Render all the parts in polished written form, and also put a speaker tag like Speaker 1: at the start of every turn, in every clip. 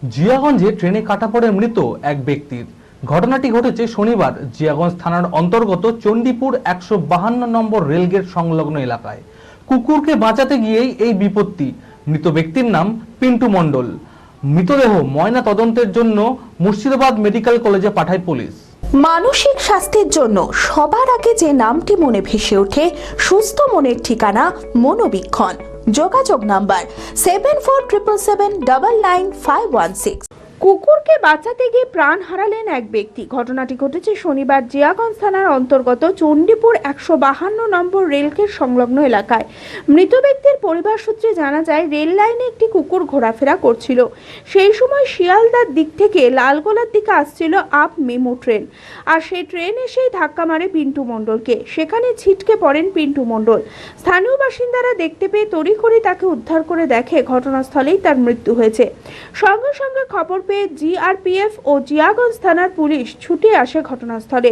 Speaker 1: জিয়াগঞ্জে ট্রেনে কাটা পড়ে মৃত এক ব্যক্তির। ঘটনাটি ঘটেছে শনিবার জিয়াগঞ্জ থানার অন্তর্গত চণ্ডীপুর 152 নম্বর রেলগেট সংলগ্ন এলাকায়। কুকুরকে বাঁচাতে গিয়েই এই বিপত্তি। মৃত ব্যক্তির নাম পিন্টু মণ্ডল। মৃতদেহ ময়না তদন্তের জন্য মুর্শিদাবাদ মেডিকেল কলেজে পাঠায় পুলিশ।
Speaker 2: মানসিক স্বাস্থ্যের জন্য সবার আগে যে নামটি মনে ভেসে ওঠে, সুস্থ মনের ঠিকানা মনোবীক্ষণ। যোগাযোগ নাম্বার 7477799516। কুকুরকে বাঁচাতে গিয়ে প্রাণ হারালেন এক ব্যক্তি। ঘটনাটি ঘটেছে শনিবার জিয়াগঞ্জ থানার অন্তর্গত চণ্ডীপুর 152 নম্বর রেলগেট সংলগ্ন এলাকায়। মৃত ব্যক্তির পরিবার সূত্রে জানা যায়, রেল লাইনে একটি কুকুর ঘোরাফেরা করছিল। সেই সময় শিয়ালদার দিক থেকে লালগোলার দিকে আসছিল আপ মেমো ট্রেন, আর সেই ট্রেন এসেই ধাক্কা মারে পিন্টু মণ্ডলকে। সেখানে ছিটকে পড়েন পিন্টু মণ্ডল। স্থানীয় বাসিন্দারা দেখতে পেয়ে তড়িঘড়ি তাকে উদ্ধার করে দেখে ঘটনাস্থলেই তার মৃত্যু হয়েছে। সঙ্গে সঙ্গে খবর পেয়ে জিআরপিএফ ও জিয়াগঞ্জ থানার পুলিশ ছুটে আসে ঘটনাস্থলে।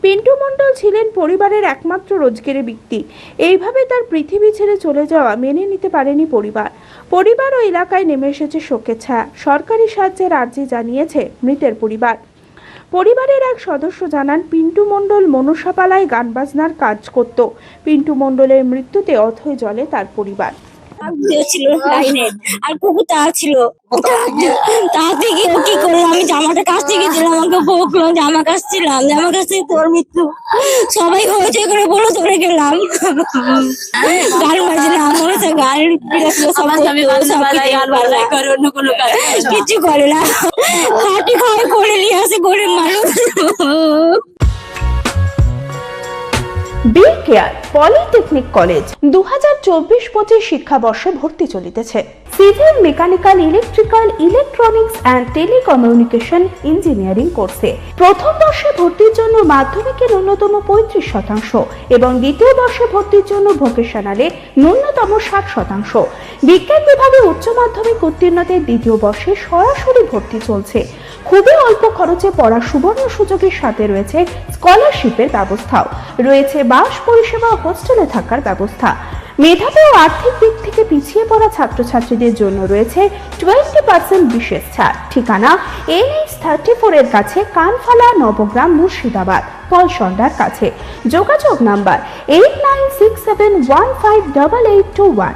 Speaker 2: পিন্টু মণ্ডল ছিলেন পরিবারের একমাত্র রোজগারের ব্যক্তি। এইভাবে তার পৃথিবী ছেড়ে চলে যাওয়া মেনে নিতে পারেনি পরিবার ও এলাকায় নেমে এসেছে শোকের ছায়া। সরকারি সাহায্যের আর্জি জানিয়েছে মৃতের পরিবার। পরিবারের এক সদস্য জানান, পিন্টু মণ্ডল মনসাপালায় গান বাজনার কাজ করত। পিন্টু মণ্ডলের মৃত্যুতে অথৈ জলে তার পরিবার।
Speaker 3: ছিল লাইনে আর কুকুরটা ছিল, তা থেকে কি করলো, আমি জামাটা কাছ থেকে ছিলাম, আমাকে বকলো জামা কাছছিলাম, জামা কাছ থেকে তোর মৃত্যু, সবাই হয়েছে করে বলে ধরে গেলাম, গান বাজলাম, গান কিছু করে না, খাটি খাওয়া করে নিয়ে আসে গরিব মানুষ।
Speaker 2: বি কেয়ার পলিটেকনিক কলেজ 2024-25 শিক্ষাবর্ষে ভর্তি চলিতেছে। Civil, mechanical, electrical, electronics and telecommunication engineering কোর্সে প্রথম বর্ষে ভর্তির জন্য মাধ্যমিকের ন্যূনতম 35% এবং দ্বিতীয় বর্ষে ভর্তির জন্য ভোকেশনালে ন্যূনতম 60%। বিজ্ঞান বিভাগে উচ্চ মাধ্যমিক উত্তীর্ণদের দ্বিতীয় বর্ষে সরাসরি ভর্তি চলছে। খুবই অল্প খরচে পড়ার সুবর্ণ সুযোগের সাথে রয়েছে স্কলারশিপের ব্যবস্থাও। রয়েছে বাস পরিষেবা ও হোস্টেলে থাকার ব্যবস্থা। মেধাবী ও আর্থিক দিক থেকে পিছিয়ে পড়া ছাত্রছাত্রীদের জন্য রয়েছে 20% বিশেষ ছাড়। ঠিকানা NH34 এর কাছে, কানফালা, নবগ্রাম, মুর্শিদাবাদ, পলসন্ডার কাছে। যোগাযোগ নাম্বার 8967158821।